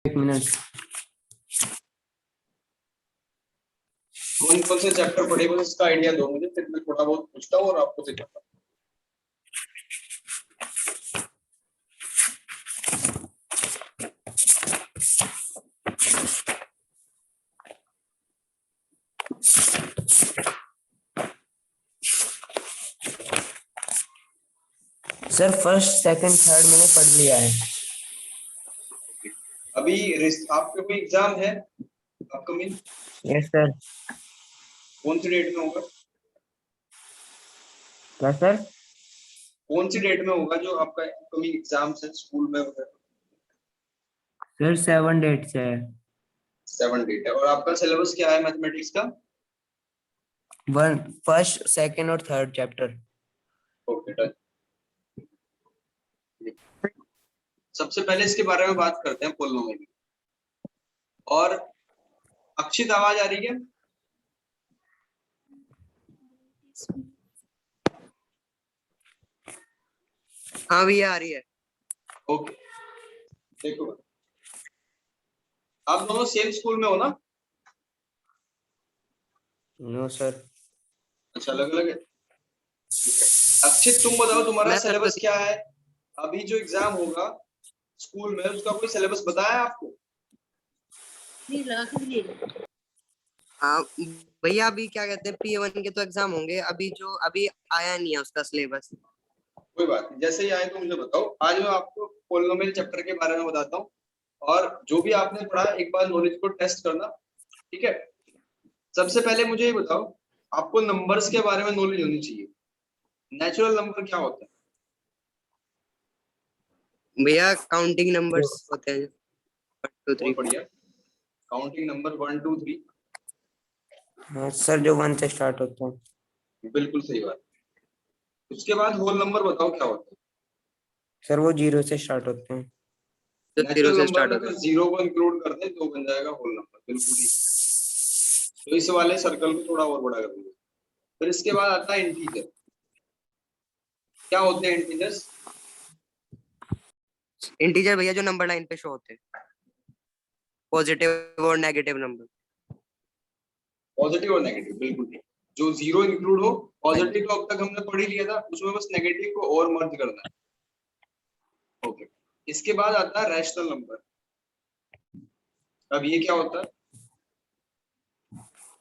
एक मिनट। कौन से चैप्टर पढ़े बस इसका आइडिया दो मुझे, फिर मैं थोड़ा बहुत पूछता हूँ और आपको सिखाता हूँ। सर फर्स्ट सेकंड थर्ड मैंने पढ़ लिया है। अभी आपका कोई एग्जाम है अपकमिंग? Yes sir. कौन सी डेट में होगा? क्या सर? कौन सी डेट में होगा जो आपका अपकमिंग एग्जाम है स्कूल में वगैरह? सर 7 डेट से है। 7 डेट है। और आपका सिलेबस क्या है मैथमेटिक्स का? फर्स्ट सेकंड और थर्ड चैप्टर। Okay done. सबसे पहले इसके बारे में बात करते हैं पोलिनोमियल। और अक्षित आवाज आ रही है? हाँ भैया आ रही है। ओके देखो, आप दोनों सेम स्कूल में हो ना? No sir. अच्छा, अलग अलग है। अक्षित तुम बताओ तुम्हारा मैं सिलेबस क्या है? अभी जो एग्जाम होगा स्कूल में उसका कोई सिलेबस बताया है आपको? हाँ भैया, अभी क्या कहते हैं P1 के तो एग्जाम होंगे, अभी आया नहीं है उसका सिलेबस। कोई बात नहीं, जैसे ही आए तो मुझे बताओ। आज मैं आपको पोलिनोमियल चैप्टर के बारे में बताता हूँ और जो भी आपने पढ़ा एक बार नॉलेज को टेस्ट करना, ठीक है? सबसे पहले मुझे ये बताओ, आपको नंबर्स के बारे में नॉलेज होनी चाहिए। नेचुरल नंबर क्या होता है? भैया काउंटिंग नंबर्स होते हैं 1 2 बहुत 3। बढ़िया, काउंटिंग नंबर 1 2 3। हाँ सर, जो 1 से स्टार्ट होता है। बिल्कुल सही बात। उसके बाद होल नंबर बताओ क्या होता है? सर वो 0 से स्टार्ट होते हैं। जो 0 नेचुरल से नंबर स्टार्ट में होता अगर है। 0 को इंक्लूड कर दे तो बन जाएगा होल नंबर। बिल्कुल ठीक। तो इस वाले सर्कल को थोड़ा और बड़ा कर देंगे। फिर इसके बाद आता है इंटीजर। क्या होते हैं इंटीजर्स? इंटीजर भैया जो नंबर लाइन पे शो होते हैं, पॉजिटिव और नेगेटिव नंबर। पॉजिटिव और नेगेटिव, बिल्कुल ठीक। जो 0 इंक्लूड हो। हाँ पॉजिटिव जी। तो अब तक हमने पढ़ ही लिया था, उसमें बस नेगेटिव को और मर्ज करना है। ओके। इसके बाद आता है रैशनल नंबर। अब ये क्या होता है?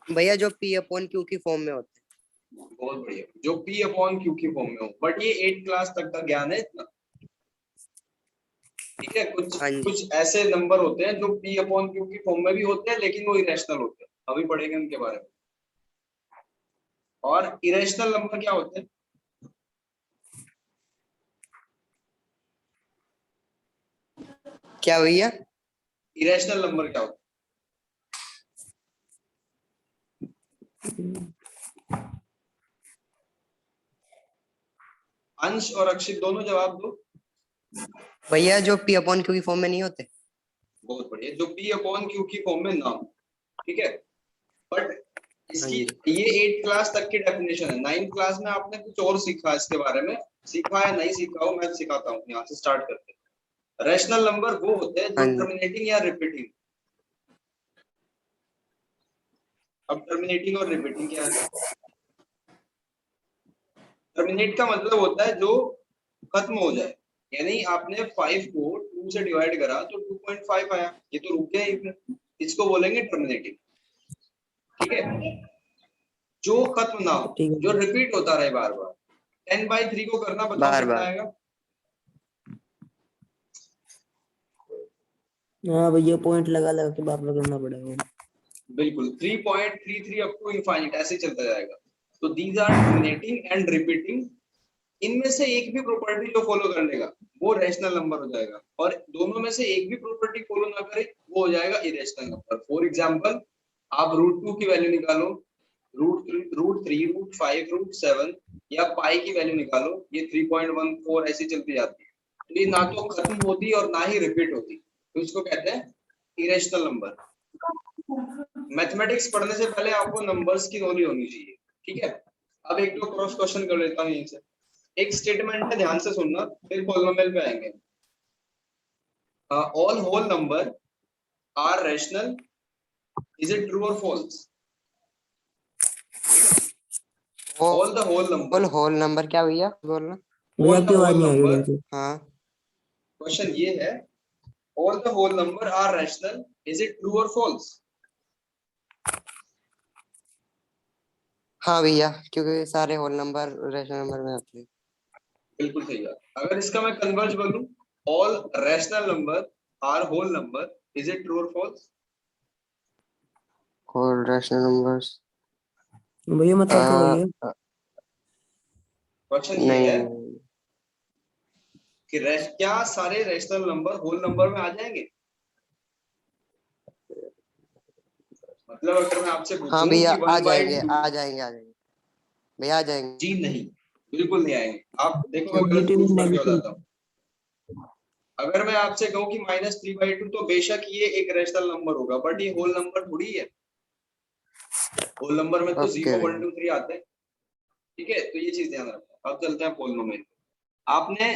भैया जो P/Q की फॉर्म में होते बहुत बढ़िया, जो P अपॉन Q की फॉर्म में हो। बट ये 8 क्लास तक का ज्ञान है इतना, ठीक है? कुछ हैं। हाँ जी। कुछ ऐसे नंबर होते हैं जो P अपॉन Q की फॉर्म में भी होते हैं लेकिन वो इरेशनल होते हैं। अभी पढ़ेंगे उनके बारे में। और इरेशनल नंबर क्या होते हैं? क्या भैया? इरेशनल नंबर क्या होते हैं? अंश और अक्षित दोनों जवाब दो। भैया जो P/Q की फॉर्म में नहीं होते। बहुत बढ़िया, जो P अपॉन Q की फॉर्म में ना हो, ठीक है? बट हाँ इसकी जी। ये 8 क्लास तक की डेफिनेशन है। 9th क्लास में आपने कुछ और सीखा इसके बारे में। सीखा या नहीं सीखा हो, मैं सिखाता हूँ। यहाँ से स्टार्ट करते हैं। रैशनल नंबर वो होते हैं हाँ जो जी। टर्मिनेटिंग या रिपीटिंग। अब टर्मिनेटिंग और रिपीटिंग क्या है? टर्मिनेट का मतलब होता है जो खत्म हो जाए। यानी आपने 5 को 2 से डिवाइड करा तो 2.5 आया, ये तो रुक गया ही फिर। इसको बोलेंगे टर्मिनेटिंग, ठीक है? जो खत्म ना हो, ठीक जो है। रिपीट होता रहे बार बार। 10/3 को करना, बताओ बार कितना बार। आएगा? हाँ भैया, पॉइंट लगा लगा के बार बार करना पड़ेगा। बिल्कुल 3.33 अप टू इनफाइनाइट ऐसे चलता जाएगा। तो these are terminating and repeating. इनमें से एक भी प्रॉपर्टी जो फॉलो कर लेगा वो रैशनल नंबर हो जाएगा, और दोनों में से एक भी प्रॉपर्टी फॉलो ना करे वो हो जाएगा इरेशनल नंबर। फॉर एग्जांपल, आप √2 की वैल्यू निकालो, √3 √5 √7, या पाई की वैल्यू निकालो, ये 3.14 ऐसी चलती जाती है। तो ये ना तो खत्म होती और ना ही रिपीट होती, तो इसको कहते हैं इरेशनल नंबर। मैथमेटिक्स पढ़ने से पहले आपको नंबर्स की नॉलेज होनी चाहिए, ठीक है? अब एक दो क्रॉस क्वेश्चन कर लेता हूँ यहीं से। एक स्टेटमेंट है, ध्यान से सुनना, फिर पॉलिनोमियल पे आएंगे। All whole number are rational, is it true और false? All the whole number, whole number क्या भैया बोलना? भैया ऑल द आपकी आवाज होल नहीं आ रही नंबर, ढंग से। हाँ क्वेश्चन ये है, all the whole number are rational, is it true और फॉल्स? हाँ भैया, क्योंकि सारे होल नंबर रेशनल नंबर में होते हैं। बिल्कुल सही बात। अगर इसका मैं कन्वर्ज बोलूं, all rational number are whole number, is it true और फॉल्स? होल रेशनल नंबर्स भैया मतलब तो वही है। क्वेश्चन ये नहीं है कि क्या सारे रैशनल नंबर होल नंबर में आ जाएंगे? मतलब अगर मैं आपसे हाँ पूछूं भैया कि आ 1/2, जाएंगे आ जाएंगे आ जाएंगे भैया आ जाएंगे। जी नहीं, बिल्कुल नहीं आएंगे। आप देखो मैं गलत पॉजिटिव प्रूफ करके नेगेटिव। बताता हूँ। अगर मैं आपसे कहूँ कि -3/2, तो बेशक ये एक रैशनल नंबर होगा, बट ये होल नंबर थोड़ी है। होल नंबर में तो ओके 0 1 भैया 2 3 आते हैं। ठीक है, तो ये चीज ध्यान रखना। अब चलते हैं पोलिनोमियल। आपने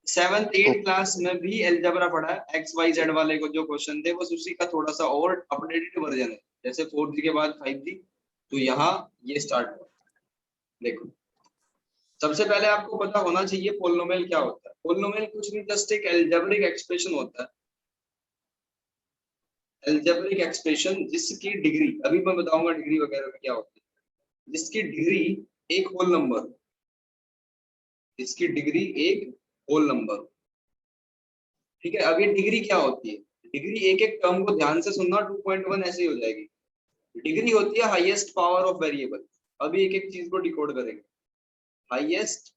7th 8th क्लास में भी अलजेब्रा पढ़ा है, एक्स वाई जेड वाले को जो क्वेश्चन थे, बस उसी का थोड़ा सा और अपडेटेड वर्जन है। जैसे 4G के बाद 5G, तो यहाँ ये स्टार्ट हुआ। देखो, सबसे पहले आपको पता होना चाहिए पोलिनोमियल क्या होता है। पोलिनोमियल कुछ नहीं, जस्ट एक अलजेब्रिक एक्सप्रेशन होता है। अलजेब्रिक एक्सप्रेशन जिसकी डिग्री, अभी मैं बताऊंगा डिग्री वगैरह में क्या होती है, जिसकी डिग्री एक होल नंबर, जिसकी डिग्री एक होल नंबर। ठीक है, अब ये डिग्री क्या होती है? डिग्री, एक एक टर्म को ध्यान से सुनना, 2.1 ऐसे ही हो जाएगी। डिग्री होती है हाईएस्ट पावर ऑफ वेरिएबल। अभी एक एक चीज को डिकोड करेंगे। Highest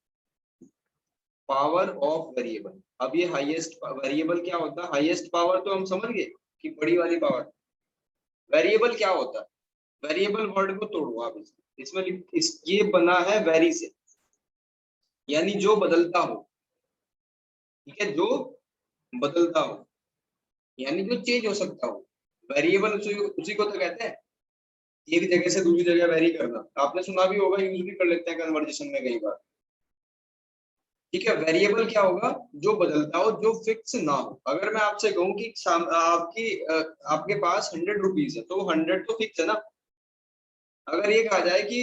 power of variable. अब ये हाईएस्ट वेरिएबल क्या होता है? हाईएस्ट पावर तो हम समझ गए कि बड़ी वाली पावर। वेरिएबल क्या होता है? वेरिएबल वर्ड को तोड़ो आप, इसमें ये बना है वेरी से, यानी जो बदलता हो। ठीक है, जो बदलता हो, यानी जो चेंज हो सकता हो। वेरिएबल उसी को तो कहते हैं, एक जगह से दूसरी जगह वेरी करना। आपने सुना भी होगा, यूज भी कर लेते हैं कन्वर्जेशन में कई बार। ठीक है, वेरिएबल क्या होगा? जो बदलता हो, जो फिक्स ना हो। अगर मैं आपसे कहूँ कि आपके पास 100 रुपीज है, तो 100 तो फिक्स है ना। अगर ये कहा जाए कि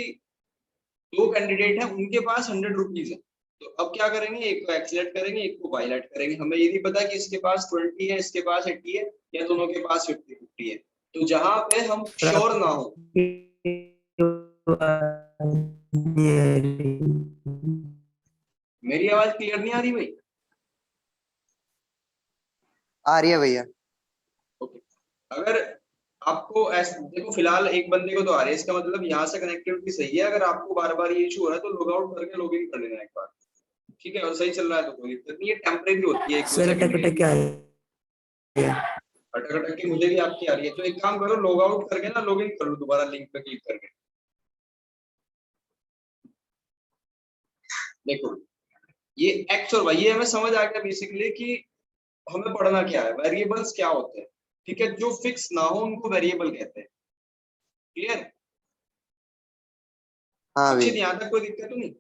दो कैंडिडेट है, उनके पास 100 रुपीज है, तो अब क्या करेंगे? एक को एक्सलेट करेंगे, एक को बाइलेट करेंगे। हमें ये नहीं पता कि इसके पास 20 है, इसके पास 80 है, या दोनों के पास 50-50 है। तो जहां पे हम और श्योर ना हो, मेरी आवाज क्लियर नहीं आ रही भाई? आ रही है भैया। ओके, अगर आपको ऐसे देखो, फिलहाल एक बंदे को तो आ रही है, इसका मतलब यहाँ से कनेक्टिविटी सही है। अगर आपको बार बार ये इशू हो रहा है, तो लॉग आउट करके लॉग इन कर लेना एक बार। ठीक है, और सही चल रहा है तो कोई दिक्कत नहीं है, टेम्परेरी होती है, 1-2 सर सेकंड अटक के अटक लिए। क्या है? अटक अटक की मुझे भी आपकी आ रही है, तो एक काम करो, लॉग आउट करके ना लॉग इन कर लो दोबारा, लिंक पे क्लिक करके। देखो, ये एक्स और वाई, ये हमें समझ आ गया बेसिकली कि हमें पढ़ना क्या है, वेरिएबल्स क्या होते हैं। ठीक है, जो फिक्स ना हो उनको वेरिएबल कहते हैं। क्लियर? हाँ अच्छी, भैया। यहाँ तक कोई दिक्कत तो नहीं?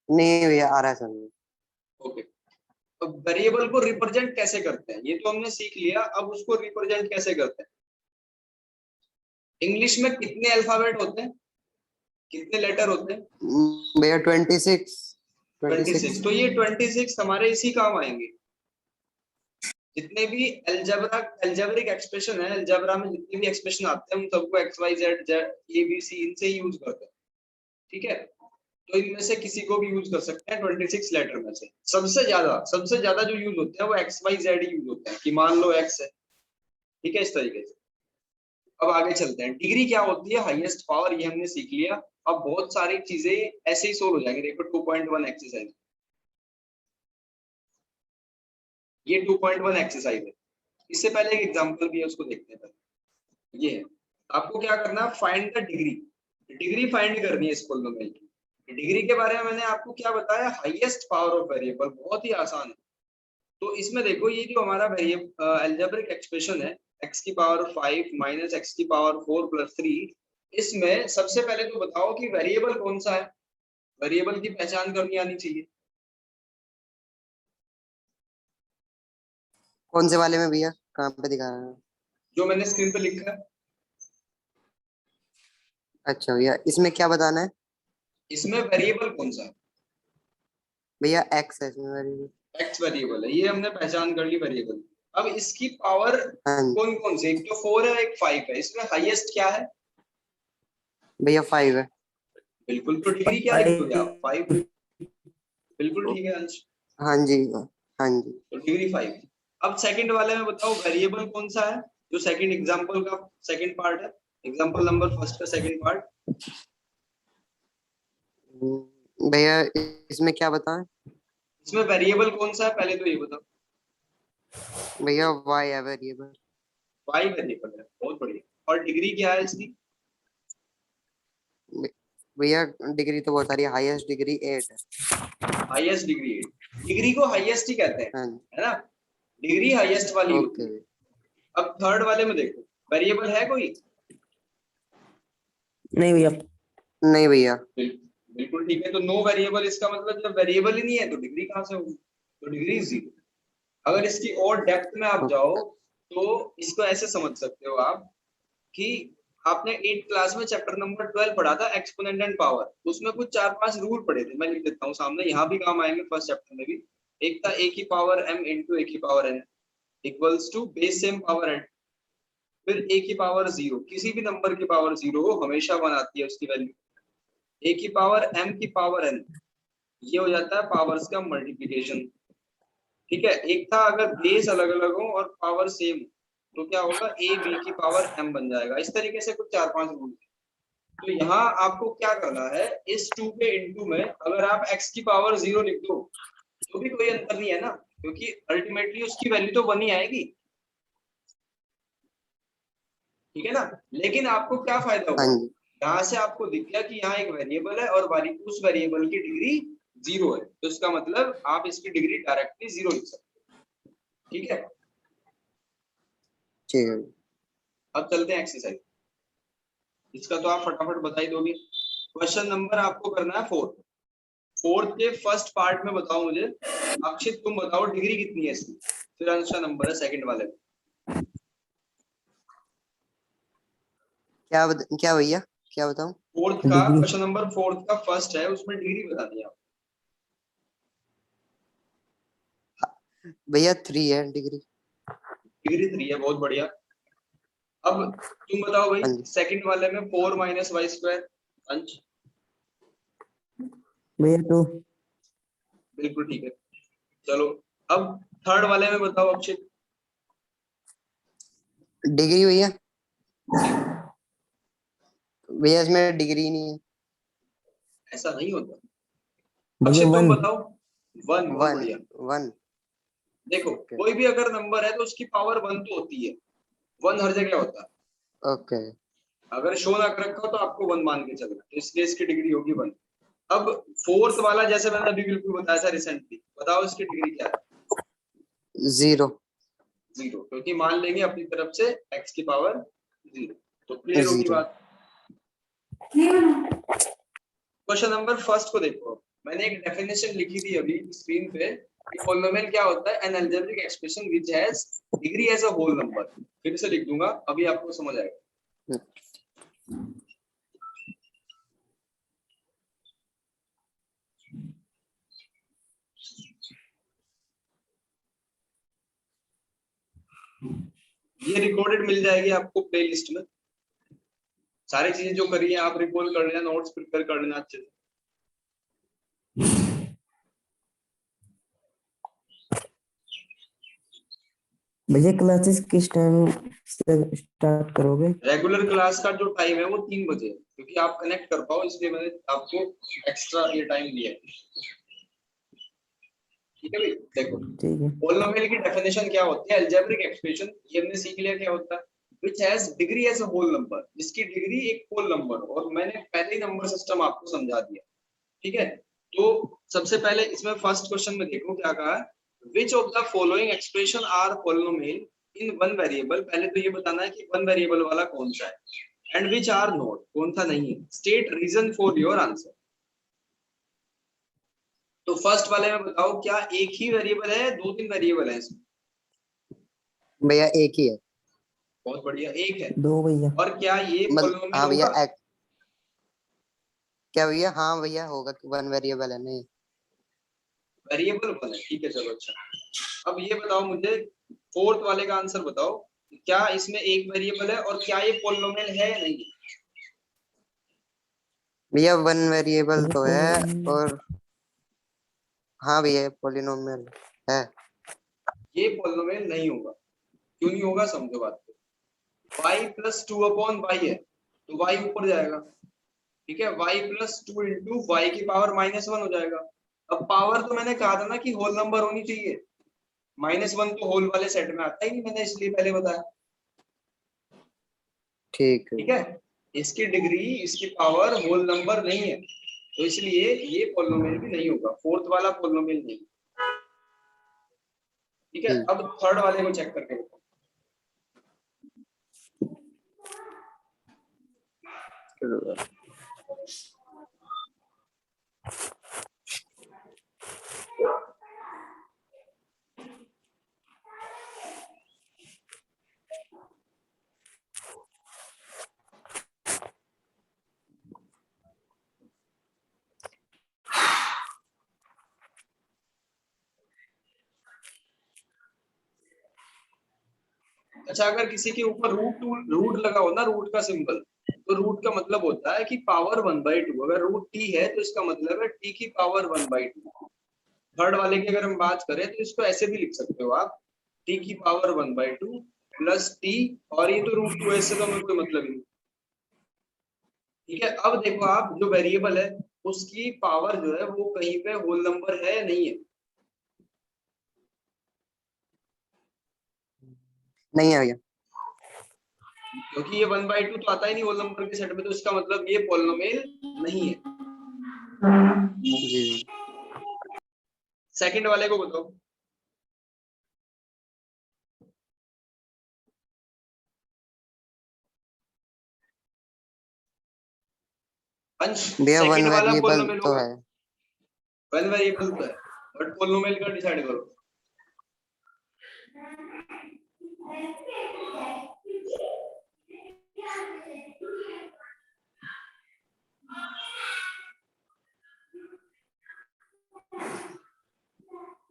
नहीं भैया आ रहा है समझ। ओके, तो वेरिएबल को रिप्रेजेंट कैसे करते हैं ये तो हमने सीख लिया। अब उसको रिप्रेजेंट कैसे करते हैं? इंग्लिश में कितने अल्फाबेट होते हैं, कितने लेटर होते हैं? भैया 26 26। 26। तो ये 26 हमारे इसी काम आएंगे। जितने भी अलजेब्रिक एक्सप्रेशन है, अलजेब्रा में जितने भी एक्सप्रेशन आते हैं, उन सबको X Y Z Z A B C इनसे यूज करते हैं। ठीक है, तो इनमें से किसी को भी यूज कर सकते हैं। 26 लेटर में से सबसे ज्यादा जो यूज होते हैं वो एक्स वाई जेड यूज होते हैं, कि मान लो एक्स है। ठीक है, इस तरीके से। अब आगे चलते हैं। डिग्री क्या होती है? हाईएस्ट पावर, ये हमने सीख लिया। अब बहुत सारी चीजें ऐसे ही सोल्व हो जाएंगे। देखो 2.1 एक्सरसाइज, ये 2.1 एक्सरसाइज है। इससे पहले एक एग्जांपल भी है, उसको देखते हैं पहले। ये है, आपको क्या करना है? Find the degree. Degree find करनी है इस पोलिनोमियल की। डिग्री के बारे में मैंने आपको क्या बताया? हाईएस्ट पावर ऑफ वेरिएबल, बहुत ही आसान है। तो इसमें देखो, ये जो हमारा वेरिएबल अलजेब्रिक एक्सप्रेशन है, x की पावर 5 माइनस x की पावर 4 प्लस 3, इसमें सबसे पहले तो बताओ कि वेरिएबल कौन सा है। वेरिएबल की पहचान करनी आनी चाहिए। कौन से वाले में भैया? कहाँ पे दिखा रहा है? जो मैंने स्क्रीन पे लिखा है। अच्छा भैया, इसमें क्या बताना है? इसमें वेरिएबल कौन सा है? भैया एक्स है इसमें वेरिएबल। एक्स वेरिएबल है, ये हमने पहचान कर ली वेरिएबल। अब इसकी पावर हाँ जी कौन कौन सी, एक तो 4 है एक 5 है, इसमें हाईएस्ट क्या है? भैया 5 है। बिल्कुल, तो डिग्री क्या लिख दोगे आप? 5। बिल्कुल ठीक है अंश, हाँ जी, हाँ जी। तो डिग्री 5। अब सेकंड वाले में बताओ वेरिएबल कौन सा है, जो सेकंड एग्जांपल का सेकंड पार्ट है, एग्जांपल नंबर फर्स्ट का सेकंड पार्ट। भैया इसमें क्या बताएं? इसमें वेरिएबल कौन सा है पहले तो ये बताओ। भैया वाई है वेरिएबल। वाई वेरिएबल है, बहुत बढ़िया। और डिग्री क्या है इसकी? भैया डिग्री तो बहुत सारी, हाईएस्ट डिग्री 8 है। Highest degree 8। डिग्री को हाईएस्ट ही कहते हैं, हाँ जी। है ना? डिग्री हाईएस्ट वाली होती ओके। है। अब थर्ड वाले में देखो, वेरिएबल है कोई? नहीं भैया। नहीं भैया। बिल्कुल ठीक है, तो नो वेरिएबल, इसका मतलब जब वेरिएबल ही नहीं है तो डिग्री कहाँ से होगी? तो डिग्री 0। अगर इसकी और डेप्थ में आप जाओ तो इसको ऐसे समझ सकते हो आप कि आपने 8th क्लास में चैप्टर नंबर 12 पढ़ा था, एक्सपोनेंट एंड पावर। उसमें कुछ 4-5 रूल पढ़े थे, मैं लिख देता हूँ सामने, यहाँ भी काम आएंगे फर्स्ट चैप्टर में भी। एक था a की पावर m इंटू a की power n equals to base same power n। फिर a की पावर 0, किसी भी नंबर की पावर 0 हो हमेशा 1 आती है उसकी वैल्यू। a की पावर m की पावर n, ये हो जाता है पावर्स का मल्टीप्लीकेशन। ठीक है, एक था अगर बेस अलग अलग हो और पावर सेम तो क्या होगा, a b की पावर m बन जाएगा। इस तरीके से कुछ 4-5 रूल। तो यहाँ आपको क्या करना है, इस 2 के इनटू में अगर आप x की पावर 0 लिख दो तो भी कोई अंतर नहीं है ना, क्योंकि अल्टीमेटली उसकी वैल्यू तो 1 ही आएगी। ठीक है ना? लेकिन आपको क्या फायदा हाँ हुआ, जी। यहाँ से आपको दिख गया कि यहाँ एक वेरिएबल है और उस वेरिएबल की डिग्री 0 है, तो इसका मतलब आप इसकी डिग्री डायरेक्टली 0 लिख सकते हो। ठीक है, ठीक है। अब चलते हैं एक्सरसाइज। इसका तो आप फटाफट बता ही दोगे। क्वेश्चन नंबर आपको करना है 4। 4th के फर्स्ट पार्ट में बताओ मुझे, अक्षित तुम बताओ डिग्री कितनी है इसकी, फिर आंसर नंबर है सेकंड वाले में। क्या भैया, क्या बताऊं? 4th का डिग्री क्वेश्चन नंबर 4th का फर्स्ट है, उसमें डिग्री बता दी आप। भैया 3 है डिग्री। डिग्री 3 है, बहुत बढ़िया। अब तुम बताओ भाई हाँ जी सेकंड वाले में 4 माइनस वाई स्क्वायर। अंश, भैया 2। बिल्कुल ठीक है। चलो, अब थर्ड वाले में बताओ अक्षित। डिग्री भैया, 0। भैया इसमें डिग्री नहीं है। ऐसा नहीं होता। भैया अक्षित तुम 1। बताओ। 1, बहुत 1। बढ़िया। 1। देखो, ओके। कोई भी अगर नंबर है तो उसकी पावर 1 तो होती है, 1 हर जगह होता है। ओके। अगर शो ना कर रखा हो तो आपको 1 मान के चलना, तो इसलिए इसकी डिग्री होगी 1। अब 4th वाला जैसे मैंने अभी बिल्कुल बताया था रिसेंटली, बताओ इसकी डिग्री क्या है? 0। 0, क्योंकि मान लेंगे अपनी तरफ से x की पावर 0, तो क्लियर होगी 0। बात। क्वेश्चन नंबर फर्स्ट को देखो, मैंने एक डेफिनेशन लिखी थी अभी स्क्रीन पे कि पॉलिनोमियल क्या होता है, an algebraic expression which has degree as a whole number. फिर से लिख दूंगा, अभी आपको समझ आएगा। ये रिकॉर्डेड मिल जाएगी आपको प्लेलिस्ट में। सारी चीजें जो करी है आप रिकॉल कर लेना, नोट्स प्रिपेयर कर लेना अच्छे से। भैया क्लासेस किस टाइम से स्टार्ट करोगे? रेगुलर क्लास का जो टाइम है वो 3 बजे है, क्योंकि आप कनेक्ट कर पाओ इसलिए मैंने आपको एक्स्ट्रा ये टाइम दिया है। ठीक है भाई, देखो ठीक है। पॉलिनोमियल की डेफिनेशन क्या होती है, अलजेब्रिक एक्सप्रेशन, ये हमने सीख लिया क्या होता है, which has degree as a whole number, जिसकी डिग्री एक होल नंबर, और मैंने पहले ही नंबर सिस्टम आपको समझा दिया। ठीक है, तो सबसे पहले इसमें फर्स्ट क्वेश्चन में देखो क्या कहा है, which of the following expression are polynomial in one variable. पहले तो ये बताना है कि वन वेरिएबल वाला कौन सा है, एंड व्हिच आर नॉट, कौन सा नहीं है। State reason for your answer. तो फर्स्ट वाले में बताओ क्या एक ही वेरिएबल है, 2-3 वेरिएबल है इसमें? भैया एक ही है। बहुत बढ़िया, एक है। दो भैया। और क्या ये पॉलिनोमियल हाँ भैया होगा? क्या भैया, हाँ भैया होगा, वन वेरिएबल है नहीं। वेरिएबल वन है, ठीक है चलो अच्छा। अब ये बताओ मुझे, फोर्थ वाले का आंसर बताओ, क्या इसमें एक वेरिएबल है और क्या ये पॉलिनोमियल है या नहीं? भैया वन वेरिएबल तो है, देखो, और हाँ भैया पॉलिनोमियल है। ये पॉलिनोमियल नहीं होगा। क्यों नहीं होगा, समझो बात को। y plus two upon Y है, तो y ऊपर जाएगा, ठीक है। y plus two into Y की पावर माइनस वन हो जाएगा। अब पावर तो मैंने कहा था ना कि होल नंबर होनी चाहिए, माइनस वन तो होल वाले सेट में आता ही नहीं, मैंने इसलिए पहले बताया, ठीक है। ठीक है। इसकी डिग्री, इसकी पावर होल नंबर नहीं है, तो इसलिए ये पॉलिनोमियल भी नहीं होगा, फोर्थ वाला पॉलिनोमियल नहीं, ठीक है। अब थर्ड वाले को चेक करके बताओ। अच्छा, अगर किसी के ऊपर रूट लगा हो ना, रूट का सिंबल, तो रूट का मतलब होता है कि पावर वन बाई टू। अगर रूट टी है तो इसका मतलब है टी की power one by two. Third वाले की अगर हम बात करें तो इसको ऐसे भी लिख सकते हो आप, टी की power one by two plus T, और ये तो रूट टू है, इससे तो हमें कोई मतलब ही नहीं, ठीक है। अब देखो आप, जो वेरिएबल है उसकी पावर जो है वो कहीं पे होल नंबर है या नहीं है? नहीं है भैया। क्योंकि ये वन बाई टू तो आता ही नहीं होल नंबर के सेट में, तो इसका मतलब ये पॉलिनोमियल नहीं है। जी। सेकंड वाले को बताओ। अंश, भैया वन सेकंड वाला वेरिएबल पॉलिनोमियल तो होगा? है। वन वेरिएबल तो है, बट पॉलिनोमियल का डिसाइड करो।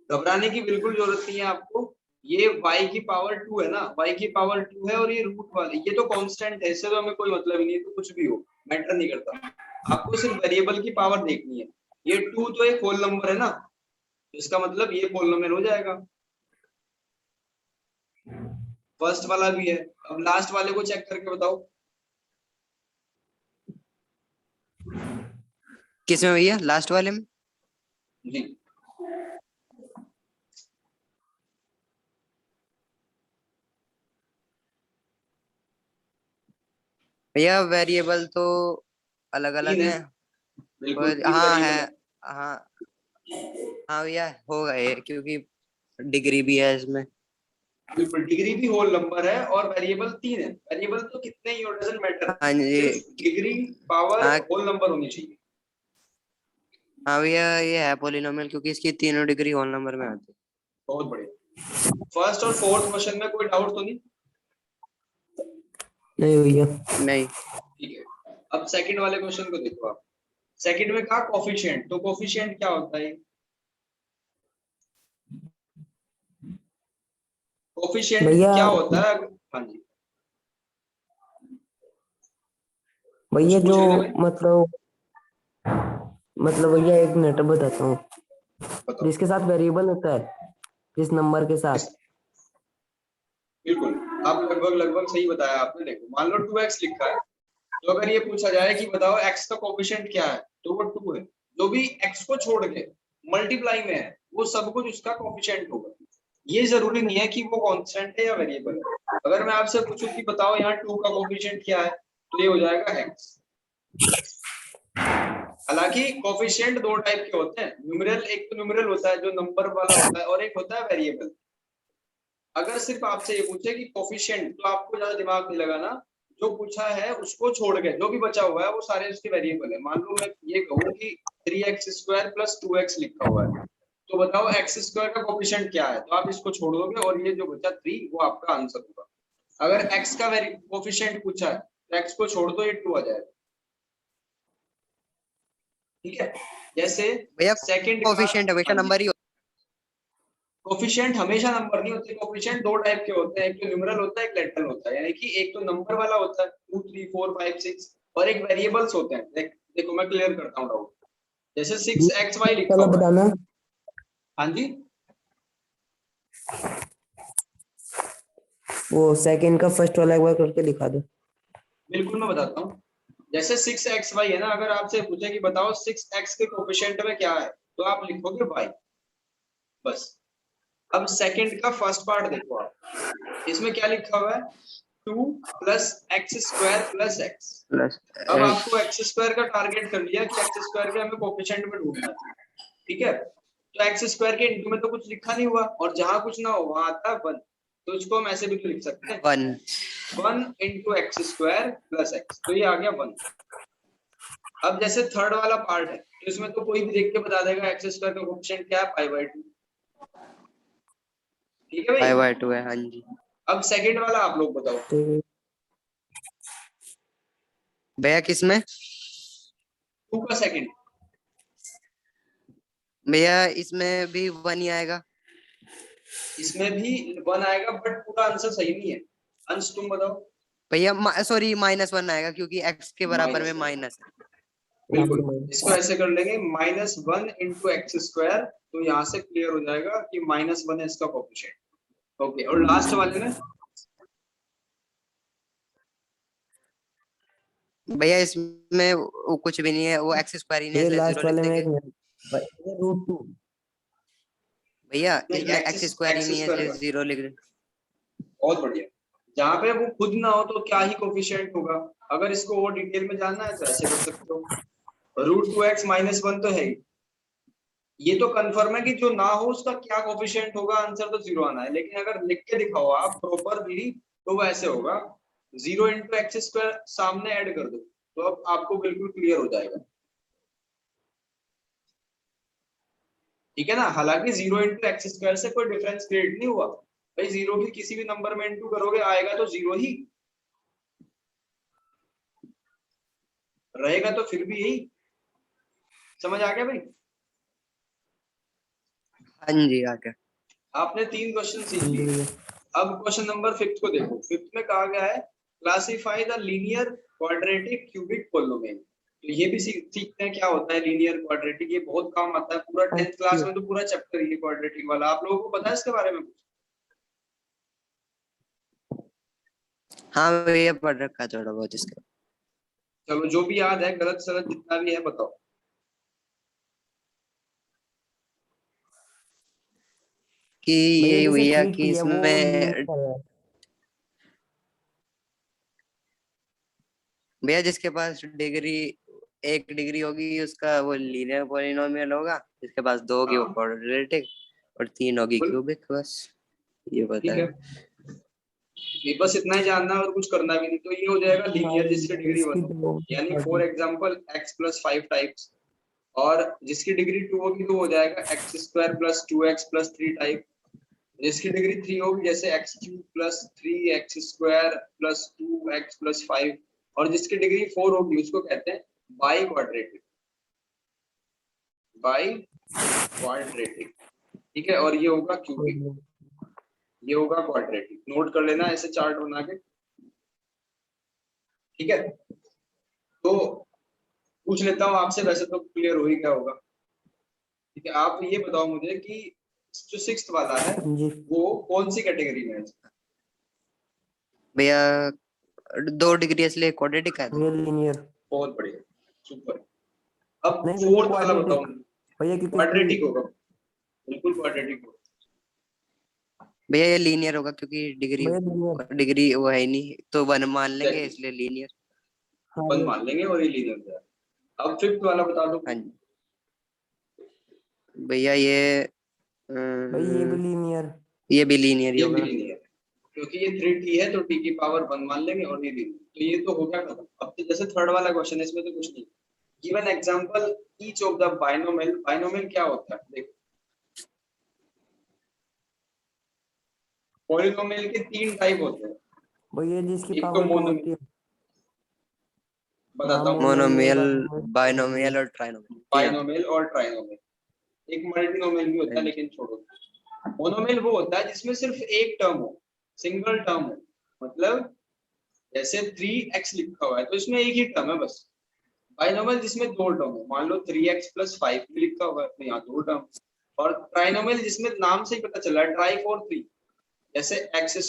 घबराने की बिल्कुल जरूरत नहीं है आपको। ये y की पावर टू है ना, y की पावर टू है, और ये रूट वाले ये तो कांस्टेंट है, इससे तो हमें कोई मतलब ही नहीं है, तो कुछ भी हो मैटर नहीं करता। आपको सिर्फ वेरिएबल की पावर देखनी है। ये टू तो एक होल नंबर है ना, तो इसका मतलब ये पॉलिनोमियल हो जाएगा। फर्स्ट वाला भी है। अब लास्ट वाले को चेक करके बताओ। किसमें भैया, लास्ट वाले में? जी, भैया वेरिएबल तो अलग अलग तीन है, हैं, बिल्कुल पर तीन हाँ है। वेरिएबल है। हाँ हाँ भैया होगा ये, क्योंकि डिग्री भी है इसमें। बिल्कुल, डिग्री भी होल नंबर है और वेरिएबल तीन है। वेरिएबल तो कितने ही डजंट मैटर, हाँ सिर्फ जी। डिग्री पावर हाँ होल नंबर होनी चाहिए। हाँ भैया ये है पॉलिनोमियल, क्योंकि इसकी तीनों डिग्री होल नंबर में आती बहुत बढ़िया। फर्स्ट और फोर्थ क्वेश्चन में कोई डाउट तो नहीं? नहीं भैया। है। नहीं। ठीक है। अब सेकंड वाले क्वेश्चन को देखो आप। सेकंड में कहा कोफिशिएंट, तो कोफिशिएंट क्या होता है? कोफिशिएंट भैया क्या होता है? हाँ जी, कुछ भैया जो पूछ रहे थे भाई, मतलब मतलब भैया एक मिनट बताता हूँ। बताओ। जिसके साथ वेरिएबल होता है, जिस नंबर के साथ। बिल्कुल, आप लगभग लगभग सही बताया आपने। देखो मान लो 2x लिखा है, तो अगर ये पूछा जाए कि बताओ x का कोफिशिएंट क्या है, तो वो 2 है। जो भी x को छोड़ के मल्टीप्लाई में है वो सब कुछ उसका कोफिशिएंट होगा। ये जरूरी नहीं है कि वो कांस्टेंट है या वेरिएबल है। अगर मैं आपसे पूछूं कि बताओ यहाँ 2 का कोफिशिएंट क्या है, तो ये हो जाएगा x। हालांकि कोफिशिएंट दो टाइप के होते हैं, न्यूमेरल, एक तो न्यूमेरल होता है जो नंबर वाला होता है, और एक होता है वेरिएबल। अगर सिर्फ आपसे ये पूछे कि कोफिशिएंट, तो आपको ज्यादा दिमाग नहीं लगाना। जो पूछा है उसको छोड़ के जो भी बचा हुआ है वो सारे उसके वेरिएबल है। मान लो मैं ये कहूँ कि 3x² + 2x लिखा हुआ है, तो बताओ एक्स स्क्वायर का कोफिशिएंट क्या है, तो आप इसको छोड़ दोगे और ये जो बचा 3 वो आपका आंसर होगा। अगर एक्स का कोफिशिएंट पूछा है तो एक्स को छोड़ दो, ये 2 आ जाएगा। ठीक है, जैसे भैया सेकंड कोफिशिएंट हमेशा नंबर ही कोफिशिएंट हमेशा नंबर नहीं होते। कोफिशिएंट दो टाइप के होते हैं, एक तो न्यूमेरल होता है, एक लेटरल होता है। यानी कि एक तो नंबर वाला होता है 2 3 4 5 6, और एक वेरिएबल्स होते हैं। देखो मैं क्लियर करता हूँ डाउट। जैसे 6xy लिखा वाला हुआ है। बताना। हाँ जी, वो सेकंड का फर्स्ट वाला एक बार करके दिखा दो। बिल्कुल मैं बताता हूँ। जैसे 6xy है ना, अगर आपसे पूछे कि बताओ 6x के कोफिशिएंट में क्या है, तो आप लिखोगे y, बस। अब सेकंड का फर्स्ट पार्ट देखो आप, इसमें क्या लिखा हुआ है 2 plus x square plus x. Plus अब आपको एक्स स्क्वायर का टारगेट कर लिया कि एक्स स्क्वायर के हमें कोफिशिएंट में ढूंढना है। ठीक है, तो एक्स स्क्वायर के इनटू में तो कुछ लिखा नहीं हुआ, और जहां कुछ ना हो वहां आता है 1, तो इसको हम ऐसे भी तो लिख सकते हैं 1 1 into x square plus x, तो ये आ गया 1। अब जैसे थर्ड वाला पार्ट है, तो इसमें तो कोई भी देख के बता देगा एक्स स्क्वायर का कोफिशिएंट क्या है, π/2। ठीक है भाई, 5/2 है। हाँ जी अब सेकंड वाला आप लोग बताओ। ठीक है। भैया किसमें? 2 का सेकंड, भैया इसमें भी 1 ही आएगा। इसमें भी 1 आएगा, बट पूरा आंसर सही नहीं है। अंश तुम बताओ। भैया सॉरी -1 आएगा क्योंकि x के बराबर में माइनस, माइनस है। बिल्कुल। माइनस इसको ऐसे कर लेंगे -1 इंटू एक्स स्क्वायर, तो यहाँ से क्लियर हो जाएगा कि -1 है इसका कोफिशिएंट। ओके, और लास्ट वाले में भैया इसमें वो कुछ भी नहीं है, वो x स्क्वायर ही नहीं है, ये इसलिए लास्ट 0 लिख वाले में देंगे। एक √2। भैया नहीं, इसमें एक्स x स्क्वायर ही एक्स नहीं है, स्क्वायर इसलिए का 0 लिख देंगे। बहुत बढ़िया। जहाँ पे वो खुद ना हो तो क्या ही कोफिशिएंट होगा। अगर इसको और डिटेल में जानना है तो ऐसे कर सकते हो, √2x -1 तो है ही। ये तो कंफर्म है कि जो ना हो उसका क्या कोफिशिएंट होगा, आंसर तो 0 आना है। लेकिन अगर लिख के दिखाओ आप प्रॉपर भी, तो वो ऐसे होगा 0 इंटू एक्स स्क्वायर, सामने ऐड कर दो, तो अब आपको बिल्कुल क्लियर हो जाएगा। ठीक है ना, हालांकि 0 इंटू एक्स स्क्वायर से कोई डिफरेंस क्रिएट नहीं हुआ भाई, 0 की किसी भी नंबर में इंटू करोगे आएगा तो 0 ही रहेगा, तो फिर भी यही। समझ आ गया भाई? हाँ जी आ गया। आपने 3 क्वेश्चन सीख जी लिए। भैया। अब क्वेश्चन नंबर 5 को देखो। 5 में कहा गया है classify the linear quadratic cubic polynomial. तो ये भी सीखते हैं क्या होता है लीनियर क्वाड्रेटिक, ये बहुत काम आता है। पूरा 10th क्लास में तो पूरा चैप्टर ये क्वाड्रेटिक वाला, आप लोगों को पता है इसके बारे में कुछ? हाँ भैया पढ़ रखा है थोड़ा बहुत इसका। चलो जो भी याद है, गलत सलत जितना भी है बताओ। कि भैया ये जैसे भैया 3T कि है वो इसमें लीनियर है। भैया जिसके पास डिग्री 1 डिग्री होगी उसका वो लीनियर पॉलिनोमियल होगा, जिसके पास 2 होगी वो हाँ क्वाड्रेटिक, और 3 होगी बिल्कुल, क्यूबिक। बस ये पता ठीक है। है। ये बस इतना ही जानना है और कुछ करना भी नहीं। तो ये हो जाएगा हाँ, लीनियर जिसकी डिग्री 1 इसकी हो, दो यानी फॉर एग्जांपल x + 5 टाइप्स। और जिसकी डिग्री 2 होगी तो हो जाएगा x² + 2x + 3 टाइप। जिसकी डिग्री 3 होगी जैसे x³ + 3x² + 2x + 5। और जिसकी डिग्री 4 होगी उसको कहते हैं बाई क्वाड्रेटिक, बाई क्वाड्रेटिक। ठीक है, और ये होगा क्यूबिक, ये होगा क्वाड्रेटिक। नोट कर लेना ऐसे चार्ट बना के। ठीक है, तो पूछ लेता हूँ आपसे, वैसे तो क्लियर हो ही गया होगा। ठीक है, आप ये बताओ मुझे कि जो 6th वाला है जी वो कौन सी कैटेगरी में है? भैया 2 डिग्री इसलिए क्वाड्रेटिक है। ये लीनियर बहुत बढ़िया, सुपर। अब नहीं भैया 4th वाला बताओ क्वाड्रेटिक। मुझे। भैया क्योंकि क्वाड्रेटिक होगा, बिल्कुल क्वाड्रेटिक होगा। भैया ये लीनियर होगा क्योंकि डिग्री भैया लीनियर। डिग्री वो है ही नहीं, तो 1 मान लेंगे एग्जैक्टली, इसलिए लीनियर। हाँ 1 मान लेंगे और ये लीनियर हो जाएगा। अब 5th वाला बता दो। हाँ जी भैया भाई ये भी लीनियर ही ये भी होगा। लीनियर, क्योंकि ये 3t है तो t की पावर 1 मान लेंगे और ये लीनियर, तो ये तो हो गया खत्म। अब तो जैसे थर्ड वाला क्वेश्चन है, इसमें तो कुछ नहीं। Given example each of the binomial. Binomial क्या होता है देखो, पॉलिनोमियल के 3 टाइप होते हैं, भैया जिसकी एक तो पावर 2 मोनो, होती है। बताता हूँ, मोनोमियल, बाइनोमियल। बाइनोमियल और ट्राइनोमियल। बाइनोमियल और ट्राइनोमियल। एक मल्टीनोमियल भी होता है, लेकिन छोड़ो। मोनोमियल वो होता है जिसमें सिर्फ एक टर्म हो, सिंगल टर्म हो, मतलब जैसे 3x लिखा हुआ है तो इसमें एक ही टर्म है बस। बाइनोमियल जिसमें 2 टर्म हो, मान लो 3x + 5 भी लिखा हुआ है तो यहाँ 2 टर्म। और ट्राइनोमियल जिसमें नाम से ही पता चल रहा है ट्राई फॉर 3, जैसे x²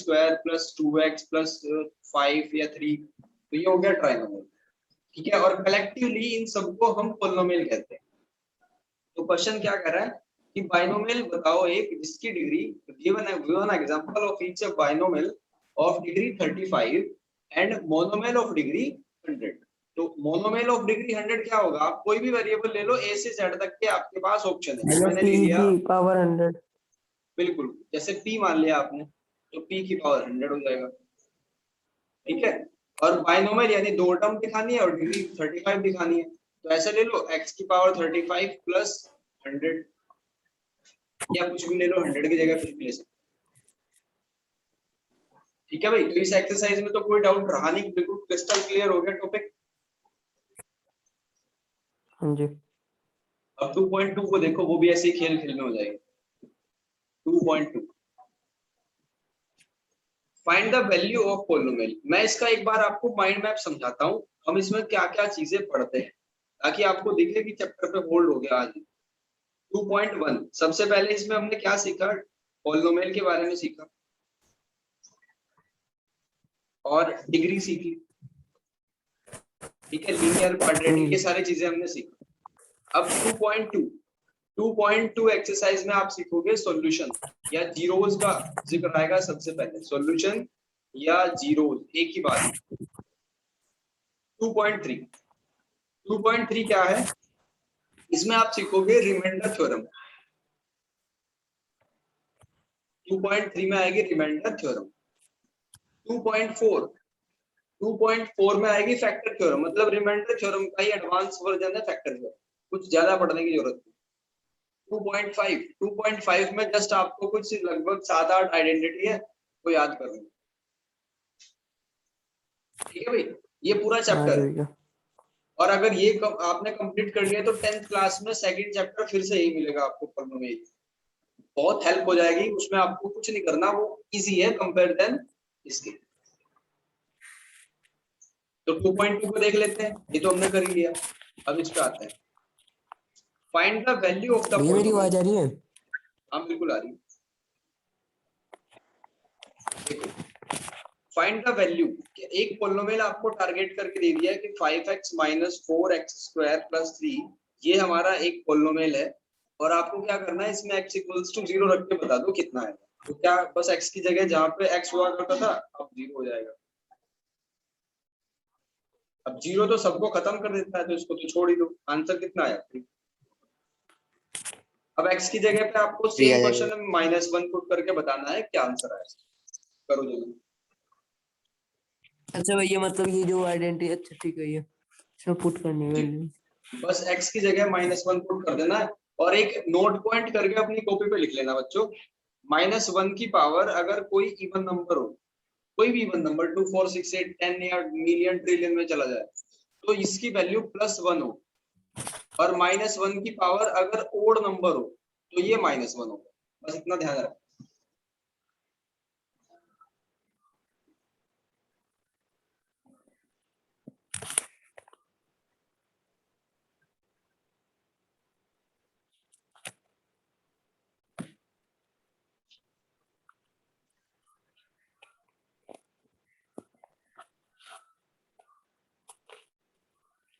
+ 2x + 5 या 3, तो ये हो गया ट्राइनोमियल। ठीक है, और कलेक्टिवली इन सबको हम पॉलिनोमियल कहते हैं। तो क्वेश्चन क्या कर रहा है कि बाइनोमियल बताओ एक जिसकी degree, given example of each of binomial of degree 35 and monomial of degree 100। तो मोनोमियल ऑफ डिग्री 100 क्या होगा, आप कोई भी वेरिएबल ले लो a से z तक के, आपके पास ऑप्शन है। भैया मैंने p ले लिया, की पावर 100। बिल्कुल, जैसे p मान लिया आपने तो p की पावर 100 हो जाएगा। ठीक है, और बाइनोमियल यानी 2 टर्म दिखानी है और डिग्री 35 दिखानी है, तो ऐसे ले लो x की पावर 35 + 100, या कुछ भी ले लो, 100 की जगह कुछ भी ले सकते। ठीक है भाई, तो इस एक्सरसाइज में तो कोई डाउट रहा नहीं, बिल्कुल क्रिस्टल क्लियर हो गया टॉपिक। हाँ जी। अब 2.2 को देखो, वो भी ऐसे ही खेल खेल में हो जाएगा। 2.2 find the value of polynomial. मैं इसका एक बार आपको माइंड मैप समझाता हूँ, हम इसमें क्या क्या चीजें पढ़ते हैं, ताकि आपको दिखे कि चैप्टर पे होल्ड हो गया आज। 2.1 सबसे पहले इसमें हमने क्या सीखा, पॉलिनोमियल के बारे में सीखा और डिग्री सीखी। ठीक है, लीनियर, क्वाड्रेटिक, ये सारी चीजें हमने सीखा। अब 2.2 एक्सरसाइज में आप सीखोगे सॉल्यूशन या जीरोस का जिक्र आएगा सबसे पहले, सॉल्यूशन या जीरोस एक ही बात। 2.3 क्या है, इसमें आप सीखोगे रिमाइंडर थ्योरम। 2.3 में आएगी रिमाइंडर थ्योरम। 2.4 में आएगी फैक्टर थ्योरम, मतलब रिमाइंडर थ्योरम का ही एडवांस वर्जन है फैक्टर थ्योरम, कुछ ज्यादा पढ़ने की जरूरत नहीं। 2.5 में जस्ट आपको कुछ लगभग 7-8 आइडेंटिटी है वो याद करनी। ठीक है भाई, ये पूरा हाँ चैप्टर जी है। भैया। और अगर ये आपने कंप्लीट कर लिया तो 10th क्लास में सेकंड चैप्टर फिर से यही मिलेगा आपको पढ़ने में, बहुत हेल्प हो जाएगी उसमें, आपको कुछ नहीं करना, वो इजी है कंपेयर देन इसके। तो 2.2 को देख लेते हैं, ये तो हमने कर ही लिया। अब इस पे आते हैं, find the value of the भैया मेरी आवाज आ पॉलिनोमियल। रही है? हाँ बिल्कुल आ रही है। देखो, फाइंड द वैल्यू, एक पॉलिनोमियल आपको टारगेट करके दे दिया है कि 5x - 4x² + 3, ये हमारा एक पॉलिनोमियल है, और आपको क्या करना है, इसमें x = 0 रख के बता दो कितना है। तो क्या बस x की जगह जहां पे x हुआ करता था अब 0 हो जाएगा। अब 0 तो सबको खत्म कर देता है, तो इसको तो छोड़ ही दो। आंसर कितना आया 3। अब x की जगह पे आपको सेम क्वेश्चन में -1 पुट करके बताना है क्या आंसर आया। करो जल्दी। अच्छा भैया, मतलब ये जो आइडेंटिटी, अच्छा ठीक है, ये इसमें पुट करनी है वैल्यू। बस x की जगह -1 पुट कर देना है, और एक नोट पॉइंट करके अपनी कॉपी पे लिख लेना बच्चों, -1 की पावर अगर कोई इवन नंबर हो, कोई भी इवन नंबर 2 4 6 8 10 या मिलियन ट्रिलियन में चला जाए, तो इसकी वैल्यू +1 हो, और -1 की पावर अगर ओड नंबर हो तो ये -1 हो। बस इतना ध्यान रखना।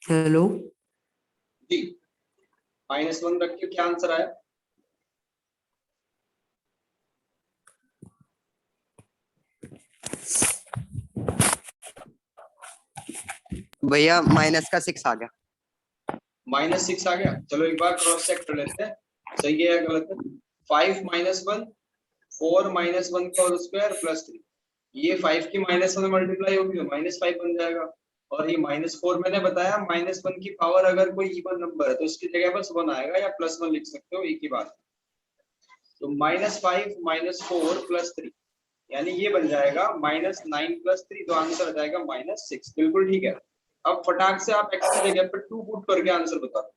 हेलो जी, -1 रख के क्या आंसर आया। भैया -6 आ गया। -6 आ गया, चलो एक बार क्रॉस चेक कर लेते हैं सही है या गलत है। 5 - 1 4 - 1 का होल स्क्वायर + 3, ये 5 की -1 मल्टीप्लाई होगी तो -5 बन जाएगा। और ये -4 मैंने बताया, -1 की पावर अगर कोई इवन नंबर है तो इसकी जगह बस 1 आएगा, या +1 लिख सकते हो, एक ही बात है। तो -5 - 4 + 3, यानी ये बन जाएगा -9 + 3, तो आंसर आ जाएगा -6। बिल्कुल ठीक है। अब फटाक से आप x की जगह पर 2 पुट करके आंसर बता दो।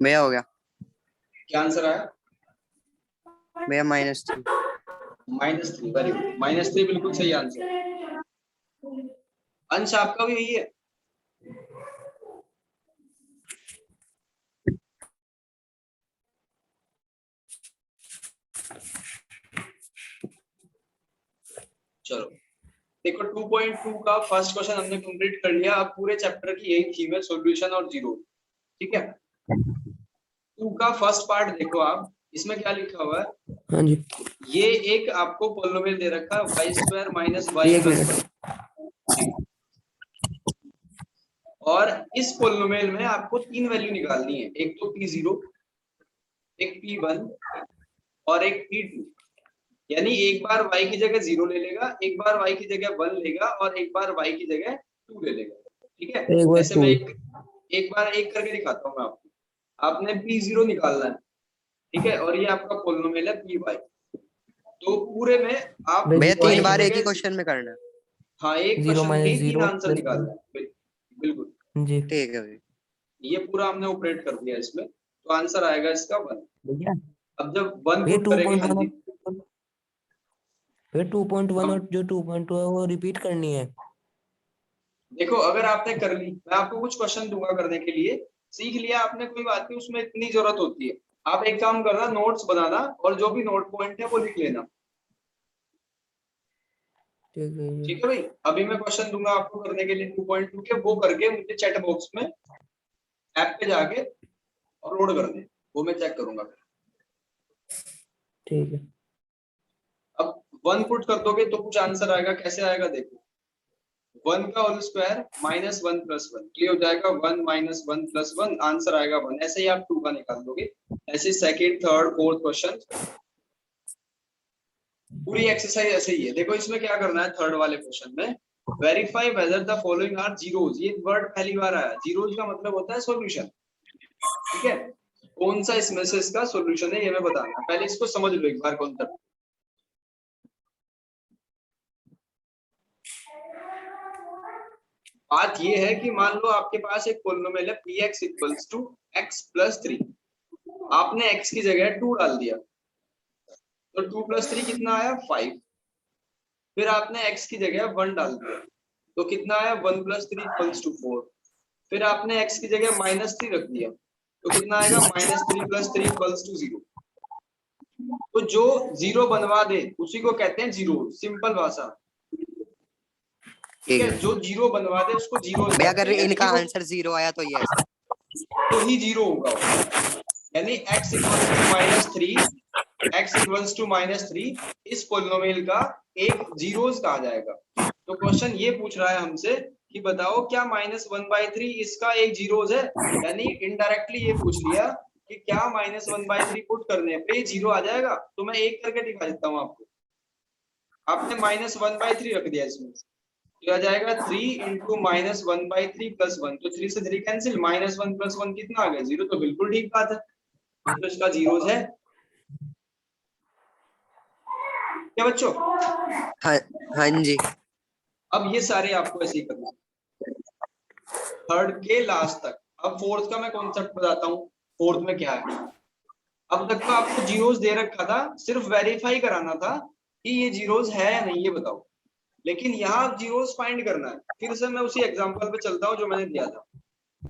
भैया हो गया। क्या आंसर आया? भैया -3। -3। वेरी गुड, -3 बिल्कुल सही आंसर। अंश आपका भी यही है? चलो देखो, 2.2 का फर्स्ट क्वेश्चन हमने कंप्लीट कर लिया। अब पूरे चैप्टर की यही थीम है, सॉल्यूशन और जीरो। ठीक है, 2 का फर्स्ट पार्ट देखो आप, इसमें क्या लिखा हुआ है। हाँ जी, ये एक आपको पॉलिनोमियल दे रखा है y² - y एक + मिनट। 1, और इस पॉलिनोमियल में आपको 3 वैल्यू निकालनी है। एक तो p0, एक p1 और एक p2। यानी एक बार y की जगह 0 ले लेगा, एक बार y की जगह 1 लेगा और एक बार y की जगह 2 ले लेगा। ठीक है, एक बार ऐसे मैं एक बार एक करके दिखाता हूँ मैं आपको। आपने p0 निकालना है, ठीक है, और ये आपका पॉलिनोमियल है py। तो पूरे में आप भैया y 3 की बार एक ही जगह, क्वेश्चन में करना है। हाँ, एक 0 क्वेश्चन में ही 3 -0 आंसर +1। निकालना है। बिल्कुल, जी ठीक है भैया। ये पूरा हमने ऑपरेट कर दिया इसमें, तो आंसर आएगा इसका 1। भैया, अब जब 1 भैया पुट करेंगे, हाँ 2.1 जी, भैया 2.1 हम और जो 2.2 है वो रिपीट करनी है। देखो, अगर आपने कर ली, मैं आपको कुछ क्वेश्चन दूंगा करने के लिए, सीख लिया आपने, कोई बात नहीं, उसमें इतनी जरूरत होती है। आप एक काम करना, नोट्स बनाना और जो भी नोट पॉइंट है वो लिख लेना। ठीक है जी। ठीक है भाई, अभी मैं क्वेश्चन दूंगा आपको करने के लिए 2.2 के, वो करके मुझे चैट बॉक्स में ऐप पे जाके अपलोड कर दे, वो मैं चेक करूंगा। ठीक है। अब 1 पुट कर दोगे तो कुछ आंसर आएगा, कैसे आएगा देखो। 1 का होल स्क्वायर -1 + 1, ये हो जाएगा 1 - 1 + 1, आंसर आएगा 1। ऐसे ही आप 2 का निकाल दोगे। ऐसे सेकंड, थर्ड, फोर्थ क्वेश्चन, पूरी एक्सरसाइज ऐसे ही है। देखो इसमें क्या करना है, थर्ड वाले क्वेश्चन में, verify whether the following are zeros. ये वर्ड पहली बार आया, जीरोज का मतलब होता है सॉल्यूशन। ठीक है, कौन सा इसमें से इसका सॉल्यूशन है ये मैं बताना, पहले इसको समझ लो एक बार कॉन्सेप्ट। बात ये है कि मान लो आपके पास एक पॉलिनोमियल है px = x + 3। आपने x की जगह 2 डाल दिया, तो 2 + 3 कितना आया, 5। फिर आपने x की जगह 1 डाल दिया, तो कितना आया, 1 + 3 = 4। फिर आपने x की जगह -3 रख दिया, तो कितना आएगा, -3 + 3 = 0। तो जो जीरो बनवा दे उसी को कहते हैं जीरो, सिंपल भाषा। ठीक ठीक है, है जो जीरो बनवा दे उसको जीरो भैया, कहते अगर हैं, यानी कि इनका वो आंसर 0 आया तो ये ऐसा। तो ही जीरो होगा वो। यानी x = -3, x = -3 इस पॉलिनोमियल का एक जीरोज कहा जाएगा। तो क्वेश्चन ये पूछ रहा है हमसे कि बताओ क्या -1/3 इसका एक जीरोज है। यानी इनडायरेक्टली ये पूछ लिया कि क्या -1/3 पुट करने पे जीरो आ जाएगा। तो मैं एक करके दिखा देता हूँ आपको। आपने -1/3 रख दिया इसमें, तो आ जाएगा 3 × -1/3 + 1, तो 3 से 3 कैंसिल, -1 + 1 कितना आ गया, 0। तो बिल्कुल ठीक बात है, तो इसका जीरोज है। क्या बच्चों, हाँ हाँ जी। अब ये सारे आपको ऐसे ही करना है थर्ड के लास्ट तक। अब फोर्थ का मैं कॉन्सेप्ट बताता हूँ, फोर्थ में क्या है। अब तक तो आपको जीरोज दे रखा था, सिर्फ वेरीफाई कराना था कि ये जीरोज है या नहीं, ये बताओ। लेकिन यहाँ जीरोज फाइंड करना है। फिर से मैं उसी एग्जांपल पे चलता हूँ जो मैंने दिया था,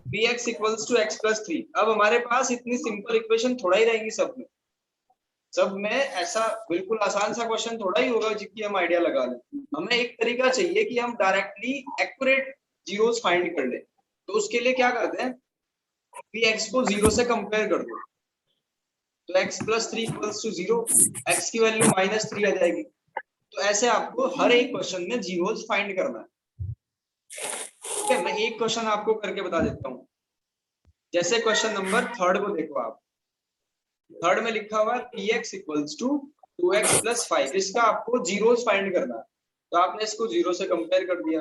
px = x + 3। अब हमारे पास इतनी सिंपल इक्वेशन थोड़ा ही रहेगी सब में ऐसा बिल्कुल आसान सा क्वेश्चन थोड़ा ही होगा जिसकी हम आइडिया लगा लें। हमें एक तरीका चाहिए कि हम डायरेक्टली एक्यूरेट जीरोस फाइंड कर लें। तो उसके लिए क्या करते हैं, x को 0 से कंपेयर कर दो, तो x + 3 = 0, x की वैल्यू -3 आ जाएगी। तो ऐसे आपको हर एक क्वेश्चन में जीरोस फाइंड करना है। ठीक है, मैं एक क्वेश्चन आपको करके बता देता हूँ। जैसे क्वेश्चन नंबर 3 को देखो आप, 3 में लिखा हुआ है px = 2x + 5, इसका आपको जीरोस फाइंड करना है। तो आपने इसको 0 से कंपेयर कर दिया,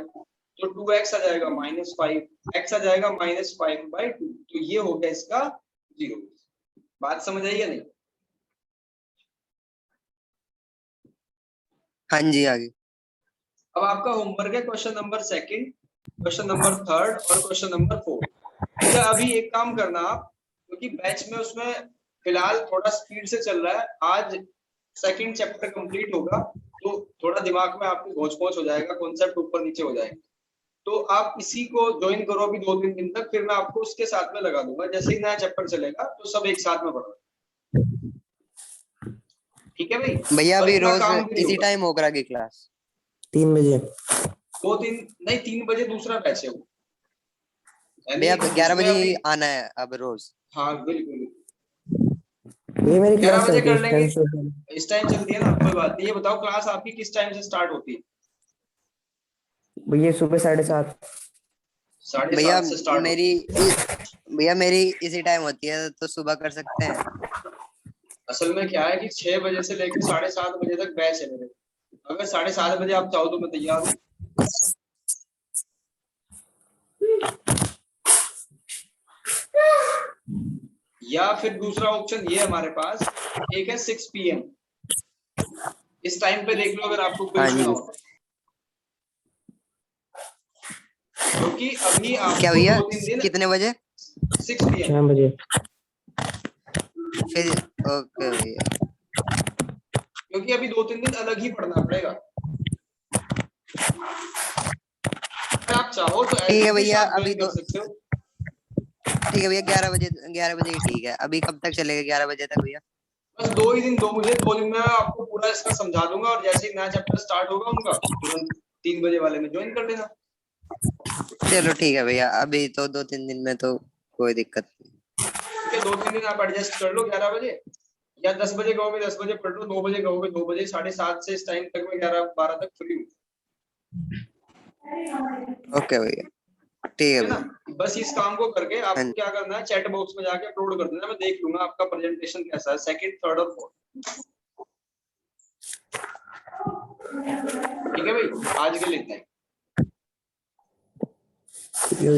तो 2x आ जाएगा -5, x आ जाएगा -5/2, तो ये हो गया इसका जीरो। बात समझ आई या नहीं? हाँ जी आगे। अब आपका होमवर्क है क्वेश्चन नंबर 2, क्वेश्चन नंबर 3 और क्वेश्चन नंबर 4। भैया अभी एक काम करना आप, क्योंकि बैच में उसमें फिलहाल थोड़ा स्पीड से चल रहा है, आज सेकंड चैप्टर कंप्लीट होगा, तो थोड़ा दिमाग में आपको घोंच-पोंच हो जाएगा, कॉन्सेप्ट ऊपर नीचे हो जाएंगे। तो आप इसी को ज्वाइन करो अभी 2-3 दिन तक, फिर मैं आपको उसके साथ में लगा दूंगा। जैसे ही नया चैप्टर चलेगा तो सब एक साथ में पढ़ो। ठीक है भाई? भैया और अभी इतना रोज काम भी नहीं इसी होगा। टाइम होगा की क्लास? 3 बजे। 2-3 नहीं, 3 बजे दूसरा बैच है वो, भैया यानी 11 उसमें बजे अभी, ही आना है अब रोज। हाँ बिल्कुल, ये मेरी 11 क्लास बजे चलती है कर इस लेंगे। टाइम से। इस टाइम चलती है ना, कोई बात नहीं। ये बताओ क्लास आपकी किस टाइम से स्टार्ट होती है? भैया सुबह 7:30। भैया 7:30 से स्टार्ट होती मेरी है। भैया मेरी इसी टाइम होती है, तो सुबह कर सकते हैं। असल में क्या है कि 6 बजे से लेकर 7:30 बजे तक बैच है मेरे। अगर 7:30 बजे आप चाहो तो मैं तैयार हूँ, या फिर दूसरा ऑप्शन ये हमारे पास एक है 6 PM। इस टाइम पे देख लो अगर आपको कोई हाँ इशू ना जी। हो, क्योंकि अभी क्या आपको भैया 2-3 दिन कितने बजे? 6 PM, 6 बजे। फिर ओके भैया। क्योंकि अभी 2-3 दिन अलग ही पढ़ना पड़ेगा। अगर आप चाहो तो ठीक एज है इट इज भैया, आप अभी ज्वाइन कर दो सकते हो। ठीक है भैया, 11 बजे ही ठीक है। अभी कब तक चलेगा 11 बजे तक भैया? बस 2 ही दिन दो मुझे, 2 दिन में आपको पूरा इसका समझा दूंगा, और जैसे ही नया चैप्टर स्टार्ट होगा उनका, तुरंत 3 बजे वाले में ज्वाइन कर लेना। चलो ठीक है भैया, अभी तो 2-3 दिन में तो कोई दिक्कत नहीं। ठीक है, 2-3 दिन आप एडजस्ट कर लो 11 बजे, या 10 बजे कहोगे 10 बजे पढ़ लो, 2 बजे कहोगे 2 बजे, 7:30 से इस टाइम तक मैं 11-12 तक फ्री हूँ। ओके भैया, ठीक है है ना? भैया। बस इस काम को करके हाँ आपको क्या करना है, चैट बॉक्स में जाके अपलोड कर देना, मैं देख लूंगा आपका प्रेजेंटेशन कैसा है, 2nd, 3rd और 4th। ठीक है भाई, आज के लिए इतना ही। ये